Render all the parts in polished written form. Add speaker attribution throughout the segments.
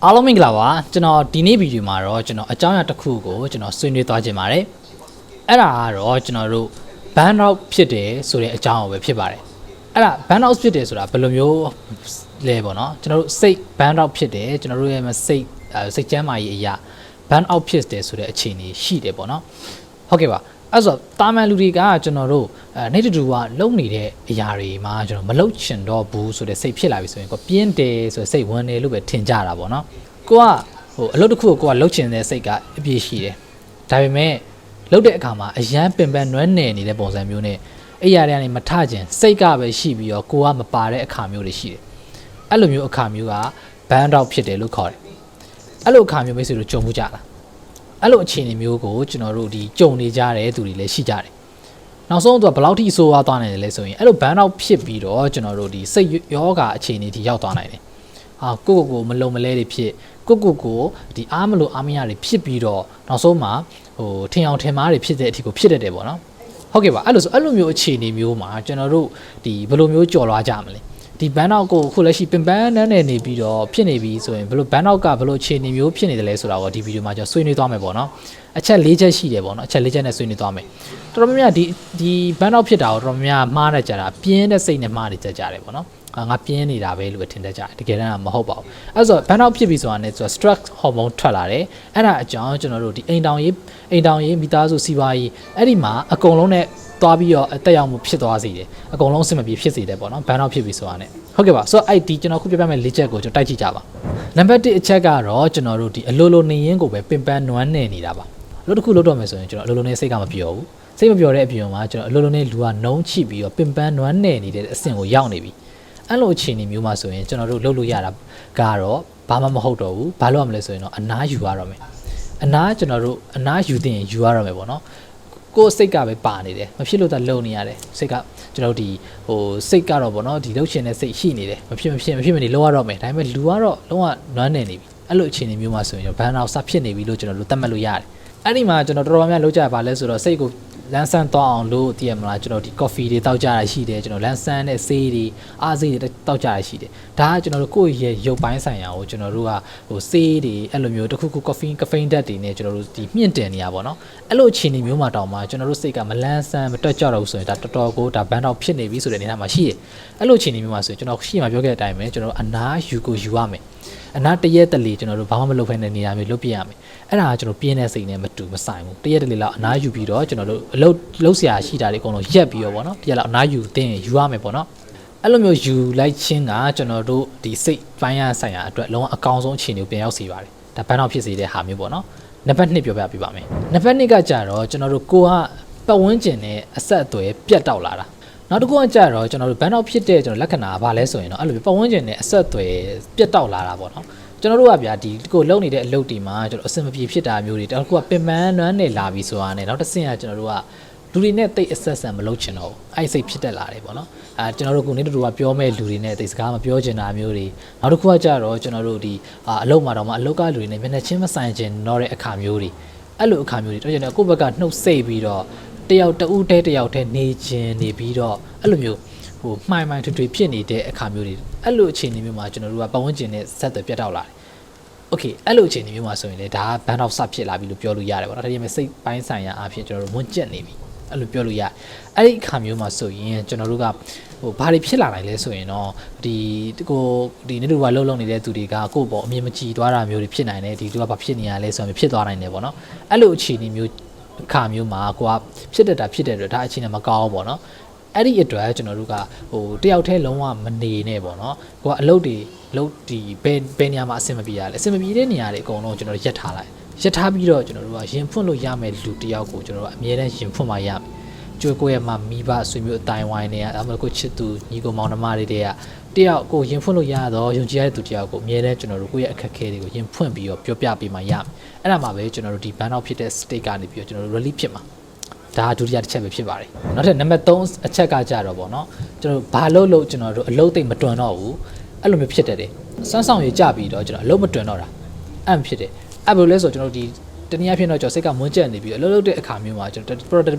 Speaker 1: အားလုံးမင်္ဂလာပါကျွန်တော်ဒီနေ့ဗီဒီယိုမှာတော့ကျွန်တော်အကြောင်းအရာတစ်ခုကိုကျွန်တော်ဆွေးနွေးသွားခြင်းပါတယ်အဲ့ဒါကတော့ကျွန်တော်တို့ ban out ဖြစ်တယ်ဆိုတဲ့အကြောင်းအရာပဲဖြစ်ပါတယ်အဲ့ဒါ ban out ဖြစ်တယ်ဆိုတာဘယ်လိုမျိုးလဲပေါ့နော်ကျွန်တော်တို့စိတ် ban out ဖြစ်တယ်ကျွန်တော်တို့ရဲ့စိတ်ကျန်းမာရေးအရာ ban out ဖြစ်တယ်ဆိုတဲ့အခြေအနေရှိတယ်ပေါ့နော်ဟုတ်ကဲ့ပါအဲ့ဆိုတာမန်လူတွေကကျွန်တော်တို့နေ့တူကလုံနေတဲ့အရာတွေမှာကျွန်တော်မလုံချင်တော့ဘူးဆိုတဲ့စိတ်ဖြစ်လာပြီဆိုရင်ကိုပြင်းတယ်ဆိုတဲ့စိတ်ဝင်တယ်လို့ပဲထင်ကြတာပေါ့နော်ကိုကအလုပ်တစ်ခုကိုလုံချင်တဲ့စိတ်ကအပြည့်ရှိတယ်ဒါပေမဲ့လုံတဲ့အခါမှာအရန်ပင်ပန်းနွမ်းနယ်နေတဲ့ပုံစံမျိုးနဲ့အဲ့ရတဲ့ကနေမထကျင်စိတ်ကပဲရှိပြီးတော့ကိုကမပါတဲ့အခါမျိုးတွေရှိတယ်အဲ့လိုမျိုးအခါမျိုးက ban out ဖြစ်တယ်လို့ခေါ်တယ်အဲ့လိုအခါမျိုးမိတ်ဆွေတို့ကြုံမှုကြလားအဲ့လိုအခြေအနေမျိုးကိုကျွန်တော်တို့ဒီကြုံနေကြတဲ့သူတွေလည်းရှိကြတယ်နောက်ဆုံးသူကဘယ်လောက်ထိအဆိုးအဝါသွားနိုင်တယ်လဲဆိုရင်အဲ့လို ban out ဖြစ်ပြီးတော့ကျွန်တော်တို့ဒီစိတ်ယောဂအခြေအနေထိရောက်သွားနိုင်တယ်ကိုမလုံမလဲတွေဖြစ်ကိုဒီအားမလို့အားမရတွေဖြစ်ပြီးတော့နောက်ဆုံးမှာထင်အောင်ထင်မှားတွေဖြစ်တဲ့အထိကိုဖြစ်တတ်တယ်ပေါ့နော်ဟုတ်ကဲ့ပါအဲ့လိုမျိုးအခြေအနေမျိုးမှာကျွန်တော်တို့ဒီဘယ်လိုမျိုးကြော်လွှားကြမလဲဒီ ban out ကိုခုလက်ရှိပင်ပန်းနန်းနေပြီးတော့ဖြစ်နေပြီဆိုရင်ဘယ်လို ban out ကဘယ်လိုအခြေအနေမျိုးဖြစ်နေတယ်လဲဆိုတာကိုဒီဗီဒီယိုမှာကျွန်တော်ဆွေးနွေးသွားမယ်ပေါ့နော်အချက်၄ချက်ရှိတယ်ပေါ့နော်အချက်၄ချက်နဲ့ဆွေးနွေးသွားမယ်တော်တော်များများဒီ ban out ဖြစ်တာကိုတော်တော်များများမှားနေကြတာပြင်းတဲ့စိတ်နဲ့မှားနေကြတယ်ပေါ့နော်ငါပြင်းနေတာပဲလို့ပဲထင်တတ်ကြတယ်တကယ်တမ်းကမဟုတ်ပါဘူးအဲ့ဆို ban out ဖြစ်ပြီဆိုတာနဲ့ဆိုတော့ stress hormone ထွက်လာတယ်အဲ့ဒါအကြောင်းကျွန်တော်တို့ဒီအိမ်တောင်ရေးမိသားစုစီးပွားရေးအဲ့ဒီမှာအကုန်လုံးနဲ့သွားပြီးတော့အသက်ရောက်မှုဖြစ်သွားစေတယ်အကုန်လုံးအဆင်မပြေဖြစ်စေတယ်ပေါ့နော် ban out ဖြစ်ပြီဆိုတာနဲ့ဟုတ်ကဲ့ပါဆိုတော့အဲ့ဒီကျွန်တော်ခုပြပြမယ့်၄ချက်ကိုကျွန်တော်တိုက်ကြည့်ကြပါနံပါတ်1အချက်ကတော့ကျွန်တော်တို့ဒီအလိုလိုနေရင်းကိုပဲပင်ပန်းနွမ်းနေနေတာပါလို့တစ်ခုလုပ်တော့မယ်ဆိုရင်ကျွန်တော်အလိုလိုနေစိတ်ကမပြောဘူးစိတ်မပြောတဲ့အပြင်မှာကျွန်တော်အလိုလိုနေလူကနှုံးချိပြီးတော့ပင်ပန်းနွမ်းနေနေတဲ့အဆင့်ကိုရောက်နေပြီအဲ့လိုအခြေအနေမျိုးမှာဆိုရင်ကျွန်တော်တို့လုပ်လို့ရတာကတော့ဘာမှမဟုတ်တော့ဘူးဘာလို့ရမလဲဆိုရင်တော့အနားယူရတော့မယ်ကျွန်တော်တို့အနားယူသိရင်ယူရတော့မယ်ပေါ့နော်ကိုယ်စိတ်ကပဲပါနေတယ်မဖြစ်လို့သာလုံနေရတယ်စိတ်ကကျွန်တော်တို့ဒီစိတ်ကတော့ပေါ့နော်ဒီလှုပ်ရှင်တဲ့စိတ်ရှိနေတယ်မဖြစ်မနေလုံရတော့မယ်ဒါပေမဲ့လူကတော့လုံးဝနွမ်းနေပြီအဲ့လိုအခြေအနေမျိုးမှာဆိုရင်ဘန်အောင်စဖြစ်နေပြီလို့ကျွန်တော်တို့သတ်မှတ်လို့ရတယ်အဲ့ဒီမှာကျွန်တော်တော်တော်များများလုပ်ကြရပါလဲဆိုတော့စိတ်ကိုလန်းဆန်းသွားအောင်လို့သိရမလားကျွန်တော်ဒီ coffee တွေတောက်ကြရရှိတယ်ကျွန်တော်လန်းဆန်းတဲ့ဆေးတွေအားဆေးတွေတောက်ကြရရှိတယ်ဒါကကျွန်တော်တို့ကိုယ့်ရဲ့ရုပ်ပိုင်းဆိုင်ရာကိုကျွန်တော်တို့ကဆေးတွေအဲ့လိုမျိုးတစ်ခုခု caffeine ဓာတ်တွေနဲ့ကျွန်တော်တို့ဒီမြင့်တင်နေရပါတော့အဲ့လိုအခြေအနေမျိုးမှာတောင်မှကျွန်တော်တို့စိတ်ကမလန်းဆန်းမတွက်ကြတော့ဘူးဆိုရင်ဒါတော်တော်ကိုဒါ ban out ဖြစ်နေပြီဆိုတဲ့အနေအထားမှာရှိတယ်အဲ့လိုအခြေအနေမျိုးမှာဆိုရင်ကျွန်တော်ရှေ့မှာပြောခဲ့တဲ့အတိုင်းပဲကျွန်တော်တို့အနားယူကိုယူရမယ်အနားတရက်တလေကျွန်တော်တို့ဘာမှမလုပ်ဖ ೇನೆ နေရာမျိုးလုပ်ပြရမယ်အဲ့ဒါကကျွန်တော်ပြင်းတဲ့စိတ်နဲ့မတူမဆိုင်ဘူးတရက်တလေလောက်အနားယူပြီးတော့ကျွန်တော်တို့အလုပ်ဆရာရှိတာတွေအကုန်လုံးရက်ပြီးတော့ဗောနော်တရက်လောက်အနားယူသိရင်ယူရမယ်ဗောနော်အဲ့လိုမျိုးယူလိုက်ခြင်းကကျွန်တော်တို့ဒီစိတ်ပိုင်းရဆိုင်ရာအတွက်လုံးဝအကောင်းဆုံးအခြေအနေကိုပြန်ရောက်စေပါတယ်ဒါဘန်တော့ဖြစ်စေတဲ့ဟာမျိုးဗောနော်နံပါတ်2ပြောပြပေးပါမယ်နံပါတ်2ကကြတော့ကျွန်တော်တို့ကိုကပတ်ဝန်းကျင်နဲ့အဆက်အသွယ်ပြတ်တောက်လာတာနောက်တစ်ခုကကြတော့ကျွန်တော်တို့ဘန်တော့ဖြစ်တဲ့ကျွန်တော်လက္ခဏာကဘာလဲဆိုရင်တော့အဲ့လိုပတ်ဝန်းကျင်နဲ့အဆက်အသွယ်ပြတ်တောက်လာတာဗောနော်ကျွန်တော်တို့ကဗျာဒီကိုလုံနေတဲ့အလုပ်တွေမှာကျွန်တော်အဆင်မပြေဖြစ်တာမျိုးတွေတခုကပင်ပန်းနွမ်းနေလာပြီဆိုတာနဲ့နောက်တစ်ဆင့်ကကျွန်တော်တို့ကလူတွေနဲ့တိတ်အဆက်ဆံမလုပ်ချင်တော့ဘူးအဲ့စိတ်ဖြစ်တက်လာတယ်ပေါ့နော်ကျွန်တော်တို့ကိုနေတူကပြောမဲ့လူတွေနဲ့တိတ်စကားမပြောချင်တာမျိုးတွေနောက်တစ်ခုကကြတော့ကျွန်တော်တို့ဒီအလုပ်မှာတော့မှအလုပ်ကလူတွေနဲ့မျက်နှာချင်းမဆိုင်ချင်တော့တဲ့အခါမျိုးတွေအဲ့လိုအခါမျိုးတွေတော့ကျွန်တော်ကိုယ့်ဘက်ကနှုတ်ဆိတ်ပြီးတော့တယောက်တဦးတယောက်တည်းနေခြင်းနေပြီးတော့အဲ့လိုမျိုးမှိုင်ထွေဖြစ်နေတဲ့အခါမျိုးတွေအဲ့လိုအခြေအနေမျိုးမှာကျွန်တော်တို့ကပတ်ဝန်းကျင်နဲ့ဆက်သွယ်ပြတ်တောက်လာတယ်โอเคအဲ့လိုအခြေအနေမျိုးမှာဆိုရင်လေဒါကဘန်တော့စဖြစ်လာပြီလို့ပြောလို့ရတယ်ပေါ့နော်ဒါပေမဲ့စိတ်ပိုင်းဆိုင်ရာအဖြစ်ကျွန်တော်တို့မွန်းကျက်နေပြီအဲ့လိုပြောလို့ရအဲ့ဒီအခါမျိုးမှာဆိုရင်ကျွန်တော်တို့ကဘာတွေဖြစ်လာနိုင်လဲဆိုရင်တော့ဒီနေ့တို့ကလှုပ်နေတဲ့သူတွေကကိုယ့်ပေါ်အမြင်မကြည်သွားတာမျိုးတွေဖြစ်နိုင်တယ်ဒီသူကဘာဖြစ်နေရလဲဆိုရင်ဖြစ်သွားနိုင်တယ်ပေါ့နော်အဲ့လိုအခြေအနေမျိုးအခါမျိုးမှာကိုကဖြစ်တတ်တာဖြစ်တဲ့အတွက်ဒါအခြေအနေမကောင်းဘူးပေါ့နော်အဲ့ဒီအတွက်ကျွန်တော်တို့ကတယောက်တည်းလုံးဝမနေနဲ့ပေါ့နော်ကိုကအလုပ်ဒီဘယ်နေရာမှာအဆင်မပြေရလဲအဆင်မပြေတဲ့နေရာတွေအကုန်လုံးကျွန်တော်တို့ရက်ထားလိုက်ရက်ထားပြီးတော့ကျွန်တော်တို့ကရင်ဖွင့်လို့ရမယ်လူတယောက်ကိုကျွန်တော်တို့အမြဲတမ်းရင်ဖွင့်မှရမယ်ကြွေကိုရဲ့မှာမိဘဆွေမျိုးအတိုင်းဝိုင်းနေရအမကိုချစ်သူညီကိုမောင်နှမတွေတည်းကတယောက်ကိုရင်ဖွင့်လို့ရတော့ယုံကြည်ရတဲ့သူတယောက်ကိုအမြဲတမ်းကျွန်တော်တို့ကိုယ့်ရဲ့အခက်အခဲတွေကိုရင်ဖွင့်ပြီးတော့ပြောပြပေးမှရမယ်အဲ့ဒါမှပဲကျွန်တော်တို့ဒီ ban out ဖြစ်တဲ့ state ကနေပြီးတော့ကျွန်တော်တို့ relief ဖြစ်မှာဒါဒုတိယတစ်ချက်ပဲဖြစ်ပါတယ်နောက်ထပ်နံပါတ်3အချက်ကကြတော့ဗောနော်ကျွန်တော်ဘာလို့ကျွန်တော်တို့အလုပ်သိမ့်မတွန်တော့ဘူးအဲ့လိုမျိုးဖြစ်တတ်တယ်စမ်းဆောင်ရကြပြီးတော့ကျွန်တော်အလုပ်မတွန်တော့တာအဲ့ဖြစ်တယ်အဲ့ဘယ်လိုလဲဆိုကျွန်တော်ဒီတနည်းအားဖြင့်တော့ကျွန်တော်စိတ်ကမွန်းကျက်နေပြီးအလုပ်လုပ်တဲ့အခါမျိုးမှာကျွန်တော်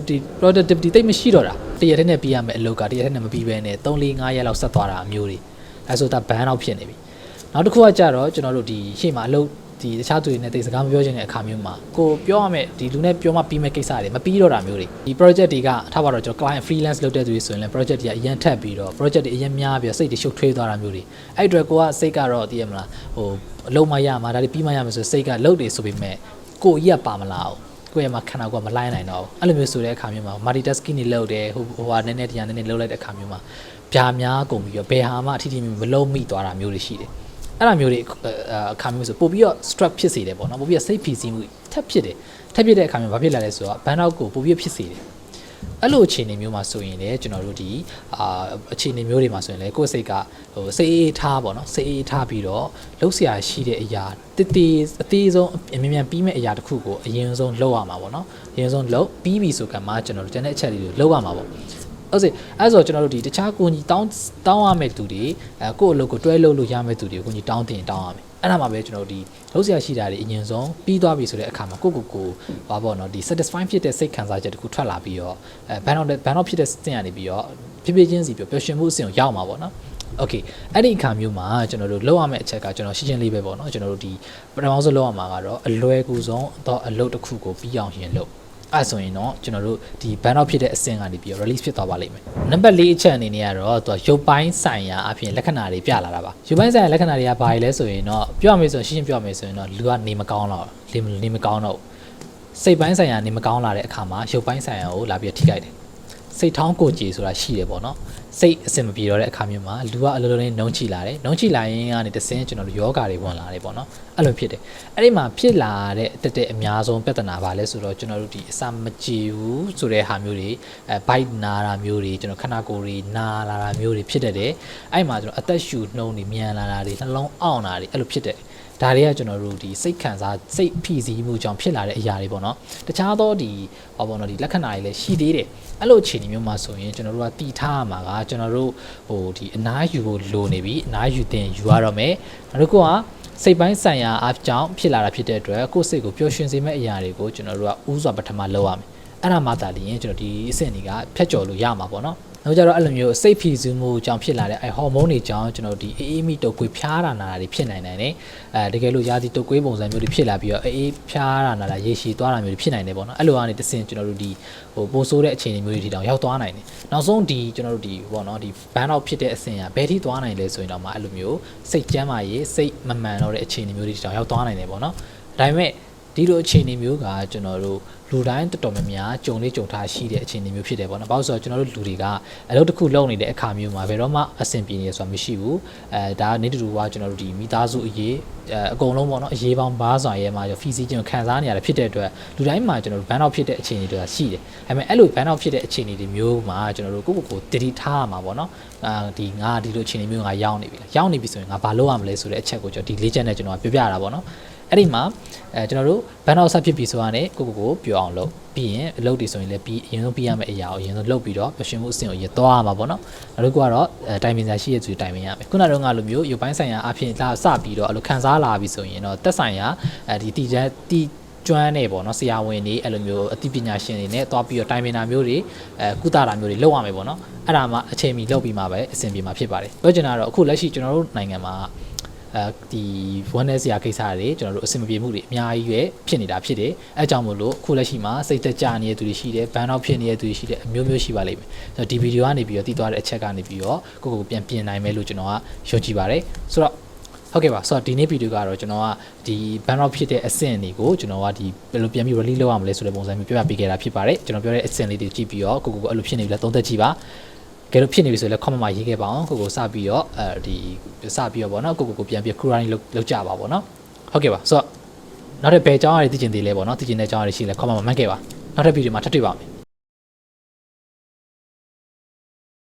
Speaker 1: productivity တိတ်မရှိတော့တာတရက်တည်းနဲ့ပြီးရမယ်အလုပ်ကတရက်တည်းနဲ့မပြီးဘဲနဲ့3 4 5ရက်လောက်ဆက်သွားတာမျိုးတွေအဲဆိုဒါ ban out ဖြစ်နေပြီ နောက်တစ်ခုကကြတော့ကျွန်တော်တို့ဒီရှေ့မှာအလုပ်ဒီတခြားသူတွေနဲ့တိတ်စကားမပြောချင်တဲ့အခါမျိုးမှာကိုပြောရမယ်ဒီလူနဲ့ပြောမှပြီးမဲ့ကိစ္စတွေမပြီးတော့တာမျိုးတွေဒီ project တွေကထားပါတော့ကျွန်တော် client freelance လုပ်တဲ့သူတွေဆိုရင်လည်း project တွေကအရင်ထပ်ပြီးတော့ project တွေအရင်များပြီးတော့စိတ်တွေရှုပ်ထွေးသွားတာမျိုးတွေအဲ့အတွက်ကိုကစိတ်ကတော့သိရမလားဟိုအလုံးမရမှာဒါတွေပြီးမှရမယ်ဆိုစိတ်ကလုပ်တယ်ဆိုပေမဲ့ကိုကြီးကပါမလားကိုယ့်ရဲ့မှာခန္ဓာကိုယ်ကမလိုင်းနိုင်တော့ဘူးအဲ့လိုမျိုးဆိုတဲ့အခါမျိုးမှာ multitasking တွေလုပ်တယ်ဟိုဟာနည်းနည်းတရားနည်းနည်းလုပ်လိုက်တဲ့အခါမျိုးမှာပြားများကုန်ပြီးတော့ဘယ်ဟာမှအထီးထီးမလုံးမိသွားတာမျိုးတွေရှိတယ်အဲ့ဒါမျိုးတွေအခါမျိုးဆိုပို့ပြီးတော့ stress ဖြစ်စေတယ်ပေါ့နော်ပို့ပြီးတော့စိတ်ဖိစီးမှုထပ်ဖြစ်တယ်ထပ်ဖြစ်တဲ့အခါမျိုးဘာဖြစ်လာလဲဆိုတော့ burnout ကိုပို့ပြီးဖြစ်စေတယ်အဲ့လိုအခြေအနေမျိုးမှာဆိုရင်လည်းကျွန်တော်တို့ဒီအခြေအနေမျိုးတွေမှာဆိုရင်လည်းကိုယ့်စိတ်ကဟိုစိတ်အေးထားပေါ့နော်စိတ်အေးထားပြီးတော့လှုပ်ရှားရှိတဲ့အရာတည်အသေးဆုံးအမြင်မြန်ပြီးမဲ့အရာတစ်ခုကိုအရင်ဆုံးလုပ်ရမှာပေါ့နော်အရင်ဆုံးလုပ်ပြီးပြီဆိုကမှကျွန်တော်တို့ကျန်တဲ့အချက်လေးတွေလုပ်ရမှာပေါ့အဲ့ဆိုကျွန်တော်တို့ဒီတခြားကိုကြီးတောင်းရမယ့်သူတွေကိုယ့်အလုပ်ကိုတွဲလုပ်လို့ရမယ့်သူတွေကိုကိုကြီးတောင်းတင်တောင်းရမယ်အဲ့ဒါမှပဲကျွန်တော်တို့ဒီလုံးစရာရှိတာတွေအရင်ဆုံးပြီးသွားပြီဆိုတဲ့အခါမှာကိုဘာပေါ့နော်ဒီ satisfy ဖြစ်တဲ့စိတ်ခံစားချက်တခုထွက်လာပြီးတော့ဘန်တော့ဖြစ်တဲ့စတင်ရနေပြီးတော့ဖြည်းဖြည်းချင်းစီပျော်ရွှင်မှုအဆင့်ကိုရောက်မှာပေါ့နော်โอเคအဲ့ဒီအခါမျိုးမှာကျွန်တော်တို့လောက်ရမယ့်အချက်ကကျွန်တော်ရှင်းရှင်းလေးပဲပေါ့နော်ကျွန်တော်တို့ဒီပထမဆုံးလောက်ရမှာကတော့အလွယ်ကူဆုံးတော့အလုပ်တစ်ခုကိုပြီးအောင်ရင်လုပ်အဲ့ဆိုရင်တော့ကျွန်တော်တို့ဒီ ban out ဖြစ်တဲ့အဆင့်ကနေပြီးတော့ release ဖြစ်သွားပါလိမ့်မယ်နံပါတ်4အချက်အနေနဲ့ကတော့သူကရုပ်ပိုင်းဆိုင်ရာအပြင်လက္ခဏာတွေပြလာတာပါရုပ်ပိုင်းဆိုင်ရာလက္ခဏာတွေကဘာလဲဆိုရင်တော့ပြောရမယ်ဆိုရင်ရှင်းရှင်းပြောရမယ်ဆိုရင်တော့လူကနေမကောင်းတော့နေမကောင်းတော့စိတ်ပိုင်းဆိုင်ရာနေမကောင်းလာတဲ့အခါမှာရုပ်ပိုင်းဆိုင်ရာကိုလာပြီးထိခိုက်တယ်စိတ်ထောင်းကိုကြည်ဆိုတာရှိတယ်ပေါ့နော်စိတ်အဆင်မပြေတော့တဲ့အခါမျိုးမှာလူကအလိုလိုနဲ့နှုံးချိလာတယ်နှုံးချိလာရင်ကနေတဆင်းကျွန်တော်တို့ယောဂါတွေဝင်လာတယ်ပေါ့နော်အဲ့လိုဖြစ်တယ်အဲ့ဒီမှာဖြစ်လာတဲ့အများဆုံးပြဿနာပါလဲဆိုတော့ကျွန်တော်တို့ဒီအစာမကြေဘူးဆိုတဲ့ဟာမျိုးတွေဘိုက်နာတာမျိုးတွေကျွန်တော်ခန္ဓာကိုယ်တွေနာလာတာမျိုးတွေဖြစ်တတ်တယ်အဲ့မှာကျွန်တော်အသက်ရှူနှုံးတွေမြန်လာတာတွေနှလုံးအောင့်တာတွေအဲ့လိုဖြစ်တယ်ဒါတွေကကျွန်တော်တို့ဒီစိတ်ခံစားစိတ်ဖိစီးမှုကြောင့်ဖြစ်လာတဲ့အရာတွေပေါ့နော်တခြားသောဒီဟောပေါ့နော်ဒီလက္ခဏာတွေလည်းရှိသေးတယ်အဲ့လိုအခြေအနေမျိုးမှာဆိုရင်ကျွန်တော်တို့ကတည်ထားရမှာကကျွန်တော်တို့ဟိုဒီအနားယူဖို့လိုနေပြီအနားယူတင်ယူရတော့မယ်နောက်တစ်ခုကစိတ်ပိုင်းဆိုင်ရာအကြောင်းဖြစ်လာတာဖြစ်တဲ့အတွက်ကိုယ့်စိတ်ကိုပျော်ရွှင်စေမယ့်အရာတွေကိုကျွန်တော်တို့ကဥစွာပထမလုပ်ရမယ်အဲ့ဒါမှသာလျှင်ကျွန်တော်ဒီအဆင့်တွေကဖြတ်ကျော်လို့ရမှာပေါ့နော်နောက်ကြတော့အဲ့လိုမျိုးစိတ်ဖိစီးမှုကြောင့်ဖြစ်လာတဲ့ဟော်မုန်းတွေကြောင့်ကျွန်တော်ဒီအေးမိတုပ်ကွေးဖျားတာနာတာတွေဖြစ်နိုင်တယ်တကယ်လို့ရာသီတုပ်ကွေးပုံစံမျိုးတွေဖြစ်လာပြီးတော့အေးဖျားတာနာတာရေရှည်သွားတာမျိုးတွေဖြစ်နိုင်တယ်ပေါ့နော်အဲ့လိုကနေတဆင့်ကျွန်တော်တို့ဒီဟိုပိုးဆိုးတဲ့အခြေအနေမျိုးတွေထိတောင်ရောက်သွားနိုင်တယ်နောက်ဆုံးဒီကျွန်တော်တို့ဒီပေါ့နော်ဒီ ban out ဖြစ်တဲ့အဆင့်ကဘယ်ထိသွားနိုင်လဲဆိုရင်တော့မှအဲ့လိုမျိုးစိတ်ကျန်းမာရေးစိတ်မမှန်တော့တဲ့အခြေအနေမျိုးတွေထိတောင်ရောက်သွားနိုင်တယ်ပေါ့နော်ဒါပေမဲ့ဒီလိုအခြေအနေမျိုးကကျွန်တော်တို့လူတိုင်းတော်တော်များများကြုံထားရှိတဲ့အခြေအနေမျိုးဖြစ်တယ်ပေါ့နော်။ဘာလို့ဆိုတော့ကျွန်တော်တို့လူတွေကအလုပ်တစ်ခုလုပ်နေတဲ့အခါမျိုးမှာဘယ်တော့မှအဆင်ပြေနေရဆိုတာမရှိဘူး။ဒါနေတူကကျွန်တော်တို့ဒီမိသားစုအရေးအကုန်လုံးပေါ့နော်အရေးပေါင်းဘားစွာရဲမှာဖီစီကျွန်တော်ခံစားနေရတာဖြစ်တဲ့အတွက်လူတိုင်းမှာကျွန်တော်တို့ ban out ဖြစ်တဲ့အခြေအနေတွေကရှိတယ်။ဒါပေမဲ့အဲ့လို ban out ဖြစ်တဲ့အခြေအနေတွေမျိုးမှာကျွန်တော်တို့ကိုတတိထားရမှာပေါ့နော်။ဒီငါဒီလိုအခြေအနေမျိုးငါရောက်နေပြီလား။ရောက်နေပြီဆိုရင်ငါဘာလုပ်ရမလဲဆိုတဲ့အချက်ကိုကျွန်တော်ဒီလေးချက်နဲ့ကျွန်တော်ပြောပြရတာပေါ့နော်။အဲ့ဒီမှာကျွန်တော်တို့ ban out ဆက်ဖြစ်ပြီဆိုတာနဲ့ကိုပြောအောင်လုပ်ပြီးရင်အလုပ်တွေဆိုရင်လည်းပြီးအရင်ဆုံးပြီးရမယ့်အရာကိုအရင်ဆုံးလုပ်ပြီးတော့ပျော်ရွှင်မှုအဆင့်ကိုရသွားရမှာပေါ့နော်နောက်တစ်ခုကတော့တိုင်ပင်စာရှိရသူတိုင်ပင်ရမယ်ခုနကတော့ငါလိုမျိုးရုပ်ပိုင်းဆိုင်ရာအဖြစ်လာစပြီးတော့အဲ့လိုခံစားလာပြီဆိုရင်တော့သက်ဆိုင်ရာဒီတီကျွမ်းနေပေါ့နော်ဆရာဝန်တွေအဲ့လိုမျိုးအသိပညာရှင်တွေနဲ့တွားပြီးတော့တိုင်ပင်တာမျိုးတွေကုသတာမျိုးတွေလုပ်ရမယ်ပေါ့နော်အဲ့ဒါမှအချိန်မီလုပ်ပြီးမှပဲအဆင်ပြေမှာဖြစ်ပါတယ်ပြောချင်တာတော့အခုလက်ရှိကျွန်တော်တို့နိုင်ငံမှာဒီဝန်내စရာကိစ္စတွေကျွန်တော်တို့အဆင်မပြေမှုတွေအများကြီးပဲဖြစ်နေတာဖြစ်တယ်အဲကြောင့်မို့လို့အခုလက်ရှိမှာစိတ်သက်ကြနေတဲ့သူတွေရှိတယ်ဘန်တော့ဖြစ်နေတဲ့သူတွေရှိတယ်အမျိုးမျိုးရှိပါလိမ့်မယ်ဆိုတော့ဒီဗီဒီယိုကနေပြီးတော့တည်သွားတဲ့အချက်ကနေပြီးတော့ကိုပြန်ပြင်နိုင်မယ်လို့ကျွန်တော်ကယုံကြည်ပါတယ်ဆိုတော့ဟုတ်ကဲ့ပါဆိုတော့ဒီနေ့ဗီဒီယိုကတော့ကျွန်တော်ကဒီဘန်တော့ဖြစ်တဲ့အဆင့်တွေကိုကျွန်တော်ကဒီဘယ်လိုပြန်ပြီး release လုပ်ရမလဲဆိုတဲ့ပုံစံမျိုးပြပြပေးခဲ့တာဖြစ်ပါတယ်ကျွန်တော်ပြောတဲ့အဆင့်လေးတွေကြည့်ပြီးတော့ကိုအဲ့လိုဖြစ်နေပြီလားသုံးသက်ကြည့်ပါကဲလို့ဖြစ်နေပြီဆိုရင်လည်း comment မှာရေးခဲ့ပါအောင်ကိုစပြီးတော့ဒီစပြီးတော့ဗောနော်ကိုပြန်ပြီး crowding လောက်ကြပါဗောနော်ဟုတ်ကဲ့ပါဆိုတော့နောက်ထပ်ဘယ်အကြောင်းအရာတွေသိချင်သေးလဲဗောနော်သိချင်တဲ့အကြောင်းအရာတွေရှိလဲ comment မှာမှတ်ခဲ့ပါနောက်ထပ်ဗီဒီယိုမှာထပ်တွေ့ပါမယ်